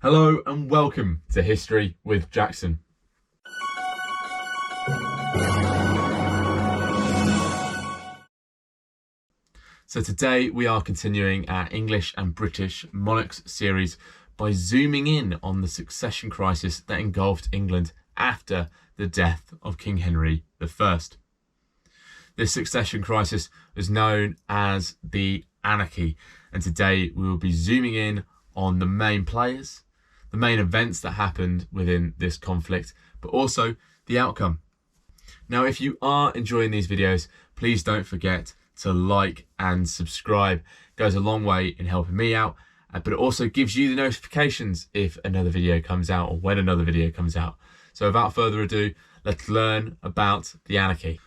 Hello and welcome to History with Jackson. So today we are continuing our English and British Monarchs series by zooming in on the succession crisis that engulfed England after the death of King Henry I. This succession crisis was known as the Anarchy, and today we will be zooming in on the main players, the main events that happened within this conflict, but also the outcome. Now, if you are enjoying these videos, please don't forget to like and subscribe. It goes a long way in helping me out, but it also gives you the notifications if another video comes out or when another video comes out. So without further ado, let's learn about the Anarchy.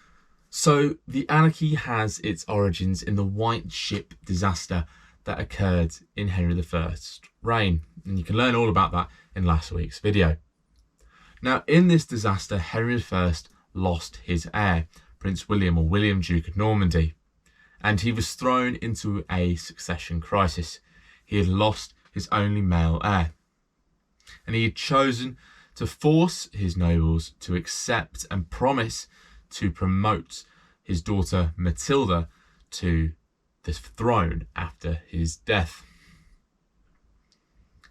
So the Anarchy has its origins in the White Ship disaster that occurred in Henry I's reign, and you can learn all about that in last week's video. Now, in this disaster, Henry I lost his heir, Prince William, or William, Duke of Normandy, and he was thrown into a succession crisis. He had lost his only male heir, and he had chosen to force his nobles to accept and promise to promote his daughter Matilda to the throne after his death.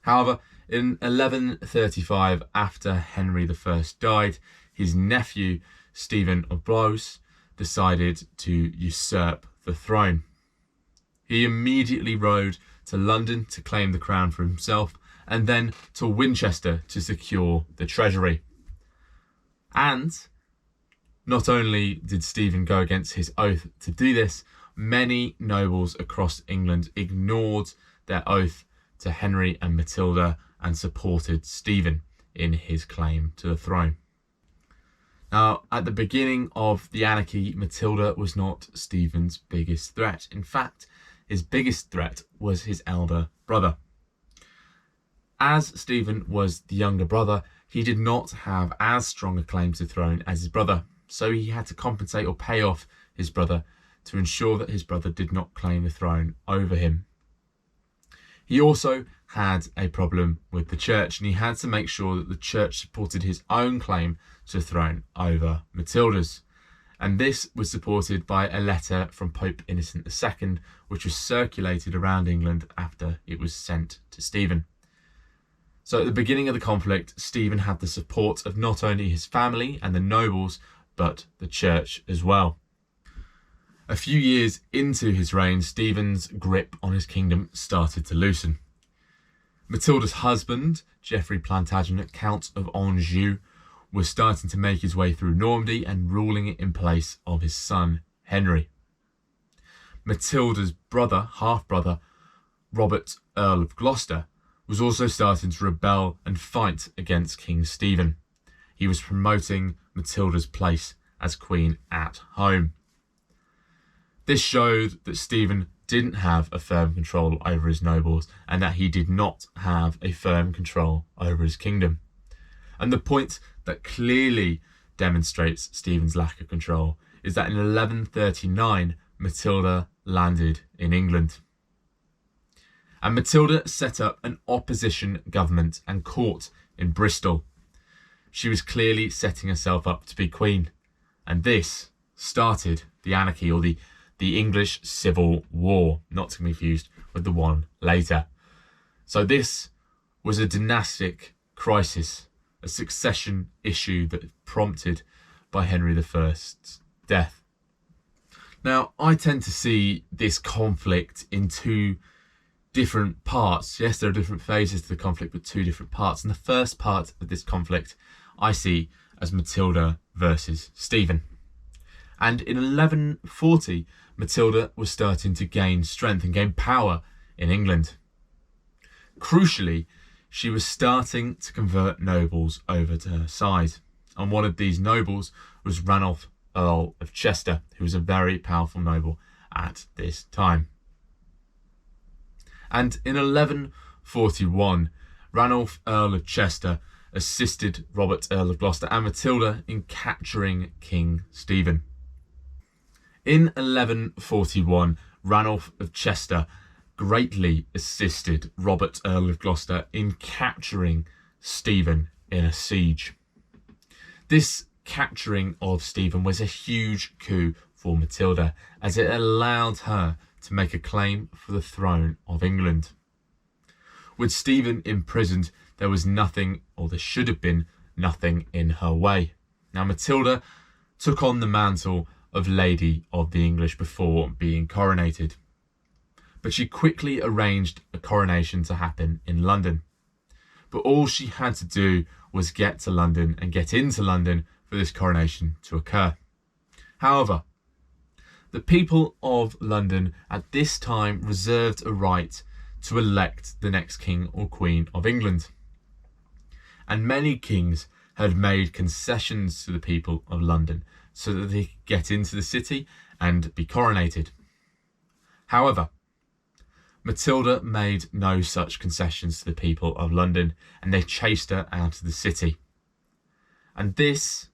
However, in 1135, after Henry I died, his nephew Stephen of Blois decided to usurp the throne. He immediately rode to London to claim the crown for himself, and then to Winchester to secure the treasury. And not only did Stephen go against his oath to do this, many nobles across England ignored their oath to Henry and Matilda and supported Stephen in his claim to the throne. Now, at the beginning of the Anarchy, Matilda was not Stephen's biggest threat. In fact, his biggest threat was his elder brother. As Stephen was the younger brother, he did not have as strong a claim to the throne as his brother, so he had to compensate or pay off his brother to ensure that his brother did not claim the throne over him. He also had a problem with the church, and he had to make sure that the church supported his own claim to the throne over Matilda's. And this was supported by a letter from Pope Innocent II, which was circulated around England after it was sent to Stephen. So at the beginning of the conflict, Stephen had the support of not only his family and the nobles, but the church as well. A few years into his reign, Stephen's grip on his kingdom started to loosen. Matilda's husband, Geoffrey Plantagenet, Count of Anjou, was starting to make his way through Normandy and ruling it in place of his son, Henry. Matilda's brother, half-brother, Robert, Earl of Gloucester, was also starting to rebel and fight against King Stephen. He was promoting Matilda's place as queen at home. This showed that Stephen didn't have a firm control over his nobles and that he did not have a firm control over his kingdom. And the point that clearly demonstrates Stephen's lack of control is that in 1139, Matilda landed in England. And Matilda set up an opposition government and court in Bristol. She was clearly setting herself up to be queen, and this started the Anarchy, or the English Civil War, not to be confused with the one later. So this was a dynastic crisis, a succession issue that was prompted by Henry I's death. Now, I tend to see this conflict in two different parts. Yes, there are different phases to the conflict, but two different parts. And the first part of this conflict I see as Matilda versus Stephen. And in 1140, Matilda was starting to gain strength and gain power in England. Crucially, she was starting to convert nobles over to her side. And one of these nobles was Ranulph, Earl of Chester, who was a very powerful noble at this time. And in 1141, Ranulph, Earl of Chester, assisted Robert, Earl of Gloucester, and Matilda in capturing King Stephen. In 1141, Ranulph of Chester greatly assisted Robert, Earl of Gloucester, in capturing Stephen in a siege. This capturing of Stephen was a huge coup for Matilda, as it allowed her to make a claim for the throne of England. With Stephen imprisoned, there was nothing, or there should have been nothing, in her way. Now Matilda took on the mantle of Lady of the English before being coronated, but she quickly arranged a coronation to happen in London. But all she had to do was get to London and get into London for this coronation to occur. However, the people of London at this time reserved a right to elect the next king or queen of England. And many kings had made concessions to the people of London so that they could get into the city and be coronated. However, Matilda made no such concessions to the people of London, and they chased her out of the city. And this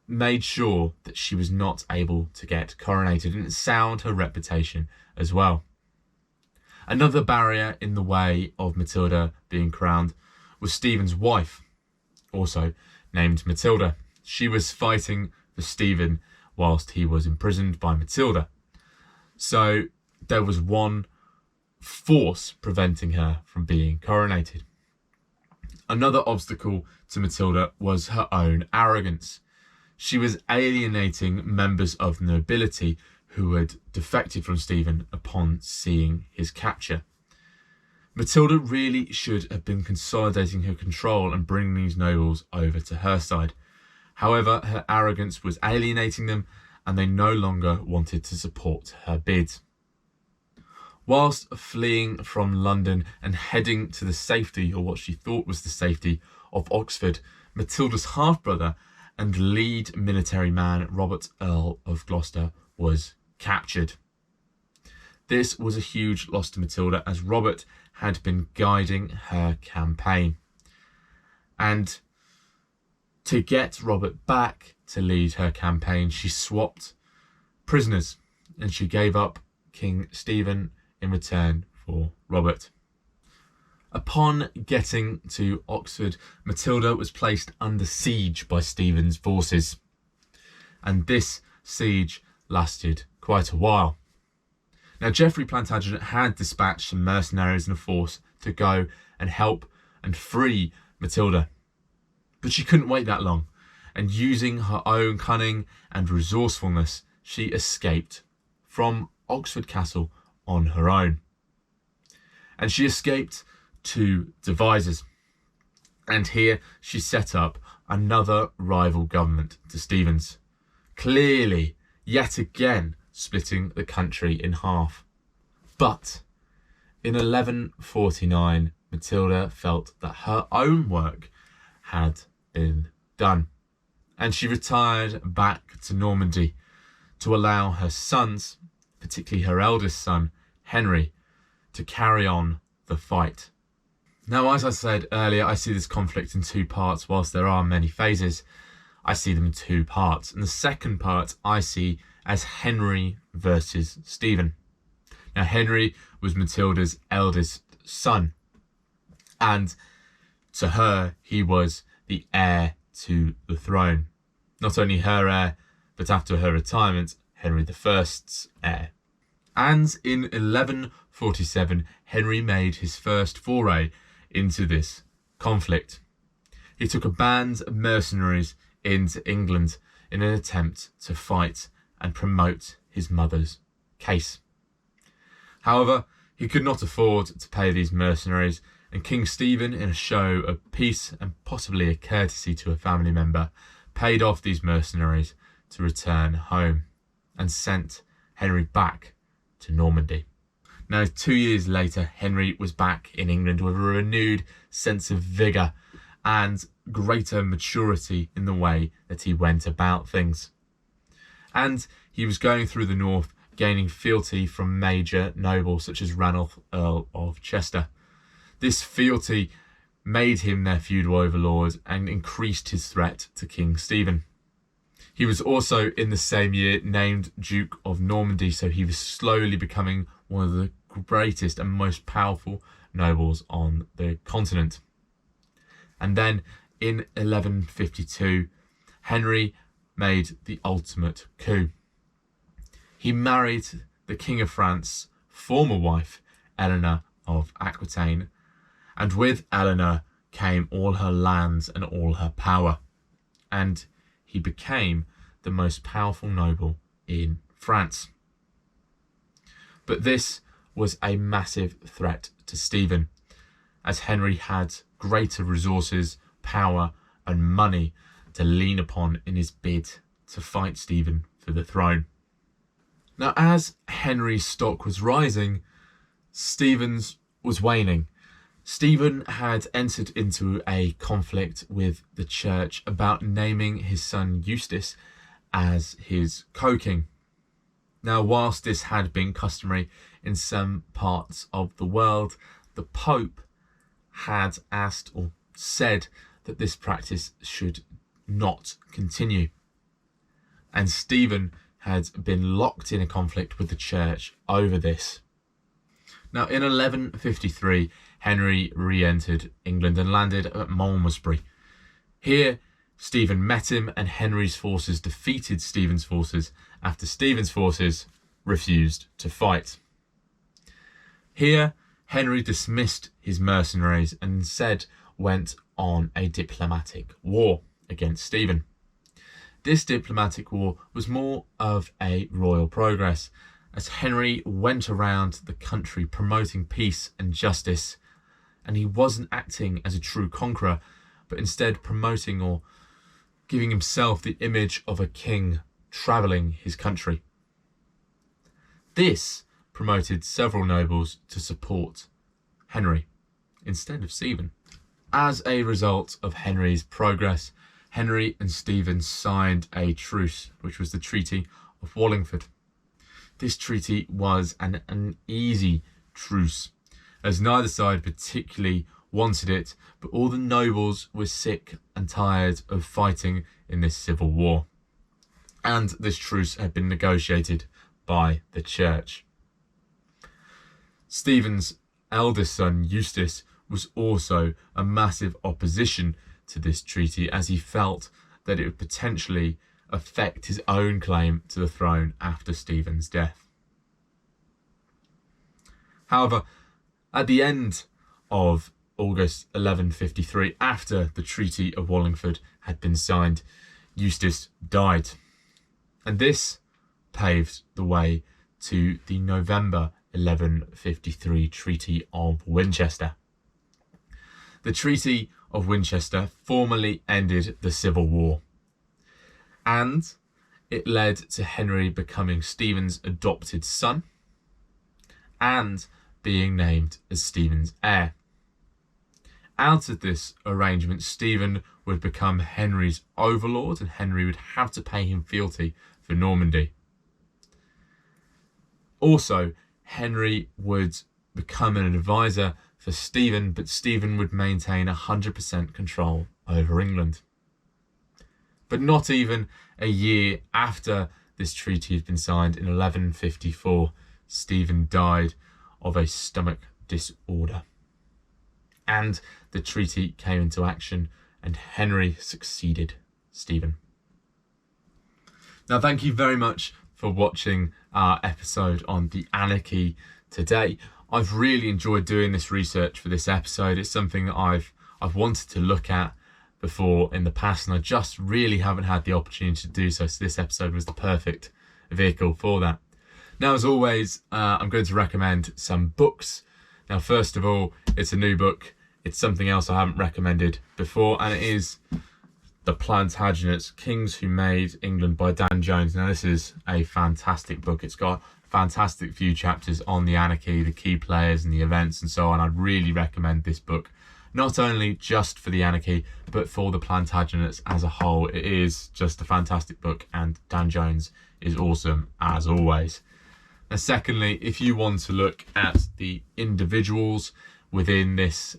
made sure that she was not able to get coronated, and it soured her reputation as well. Another barrier in the way of Matilda being crowned was Stephen's wife, also named Matilda. She was fighting for Stephen whilst he was imprisoned by Matilda. So there was one force preventing her from being coronated. Another obstacle to Matilda was her own arrogance. She was alienating members of the nobility who had defected from Stephen upon seeing his capture. Matilda really should have been consolidating her control and bringing these nobles over to her side. However, her arrogance was alienating them, and they no longer wanted to support her bid. Whilst fleeing from London and heading to the safety, or what she thought was the safety, of Oxford, Matilda's half-brother and lead military man, Robert, Earl of Gloucester, was captured. This was a huge loss to Matilda, as Robert had been guiding her campaign. And to get Robert back to lead her campaign, she swapped prisoners, and she gave up King Stephen in return for Robert. Upon getting to Oxford, Matilda was placed under siege by Stephen's forces, and this siege lasted quite a while. Now, Geoffrey Plantagenet had dispatched some mercenaries and a force to go and help and free Matilda, but she couldn't wait that long, and using her own cunning and resourcefulness, she escaped from Oxford Castle on her own. And she escaped to Devizes, and here she set up another rival government to Stephen's, clearly yet again splitting the country in half. But in 1149, Matilda felt that her own work had been done, and she retired back to Normandy to allow her sons, particularly her eldest son, Henry, to carry on the fight. Now, as I said earlier, I see this conflict in two parts. Whilst there are many phases, I see them in two parts. And the second part I see as Henry versus Stephen. Now, Henry was Matilda's eldest son, and to her, he was the heir to the throne. Not only her heir, but after her retirement, Henry I's heir. And in 1147, Henry made his first foray into this conflict. He took a band of mercenaries into England in an attempt to fight and promote his mother's case. However, he could not afford to pay these mercenaries, and King Stephen, in a show of peace and possibly a courtesy to a family member, paid off these mercenaries to return home and sent Henry back to Normandy. Now, 2 years later, Henry was back in England with a renewed sense of vigour and greater maturity in the way that he went about things. And he was going through the north, gaining fealty from major nobles such as Ranulph, Earl of Chester. This fealty made him their feudal overlord and increased his threat to King Stephen. He was also in the same year named Duke of Normandy, so he was slowly becoming one of the greatest and most powerful nobles on the continent. And then in 1152, Henry made the ultimate coup. He married the King of France's former wife, Eleanor of Aquitaine, and with Eleanor came all her lands and all her power, and he became the most powerful noble in France. But this was a massive threat to Stephen, as Henry had greater resources, power and money to lean upon in his bid to fight Stephen for the throne. Now, as Henry's stock was rising, Stephen's was waning. Stephen had entered into a conflict with the church about naming his son Eustace as his co-king. Now, whilst this had been customary in some parts of the world, the Pope had asked or said that this practice should not continue. And Stephen had been locked in a conflict with the church over this. Now, in 1153, Henry re-entered England and landed at Malmesbury. Here, Stephen met him, and Henry's forces defeated Stephen's forces after Stephen's forces refused to fight. Here, Henry dismissed his mercenaries and instead went on a diplomatic war against Stephen. This diplomatic war was more of a royal progress, as Henry went around the country promoting peace and justice, and he wasn't acting as a true conqueror, but instead promoting or giving himself the image of a king travelling his country. This promoted several nobles to support Henry instead of Stephen. As a result of Henry's progress, Henry and Stephen signed a truce, which was the Treaty of Wallingford. This treaty was an uneasy truce, as neither side particularly wanted it, but all the nobles were sick and tired of fighting in this civil war. And this truce had been negotiated by the church. Stephen's eldest son, Eustace, was also a massive opposition to this treaty, as he felt that it would potentially affect his own claim to the throne after Stephen's death. However, at the end of August 1153, after the Treaty of Wallingford had been signed, Eustace died. And this paved the way to the November 1153 Treaty of Winchester. The Treaty of Winchester formally ended the Civil War, and it led to Henry becoming Stephen's adopted son and being named as Stephen's heir. Out of this arrangement, Stephen would become Henry's overlord, and Henry would have to pay him fealty for Normandy. Also, Henry would become an advisor for Stephen, but Stephen would maintain 100% control over England. But not even a year after this treaty had been signed, in 1154, Stephen died of a stomach disorder. And the treaty came into action, and Henry succeeded Stephen. Now, thank you very much for watching our episode on the Anarchy today. I've really enjoyed doing this research for this episode. It's something that I've wanted to look at before in the past, and I just really haven't had the opportunity to do so. So this episode was the perfect vehicle for that. Now, as always, I'm going to recommend some books. Now, first of all, it's a new book. It's something else I haven't recommended before, and it is The Plantagenets, Kings Who Made England by Dan Jones. Now, this is a fantastic book. It's got fantastic few chapters on the Anarchy, the key players and the events and so on. I'd really recommend this book, not only just for the Anarchy, but for the Plantagenets as a whole. It is just a fantastic book, and Dan Jones is awesome as always. And secondly, if you want to look at the individuals within this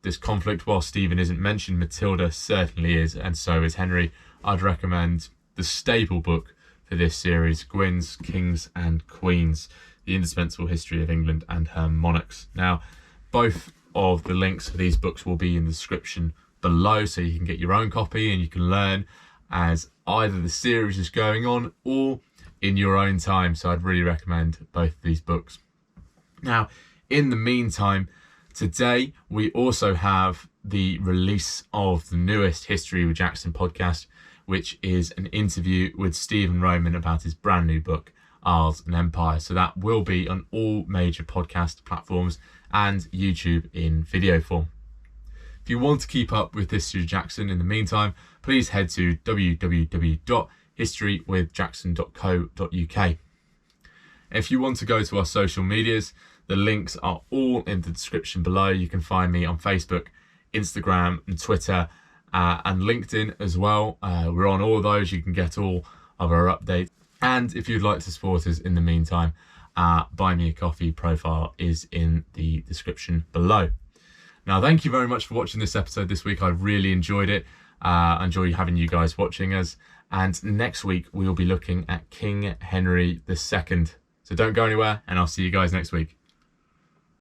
this conflict, while Stephen isn't mentioned, Matilda certainly is, and so is Henry. I'd recommend the staple book for this series, Gwyn's Kings and Queens. The Indispensable History of England and Her Monarchs. Now, both of the links for these books will be in the description below, so you can get your own copy and you can learn as either the series is going on or in your own time. So I'd really recommend both of these books. Now, in the meantime, today we also have the release of the newest History with Jackson podcast, which is an interview with Stephen Roman about his brand new book, Isles and Empire. So that will be on all major podcast platforms and YouTube in video form. If you want to keep up with History with Jackson in the meantime, please head to www.historywithjackson.co.uk. If you want to go to our social medias, the links are all in the description below. You can find me on Facebook, Instagram and Twitter and LinkedIn as well. We're on all of those. You can get all of our updates. And if you'd like to support us in the meantime, Buy Me a Coffee profile is in the description below. Now, thank you very much for watching this episode this week. I really enjoyed it. I enjoy having you guys watching us. And next week, we will be looking at King Henry II. So don't go anywhere, and I'll see you guys next week.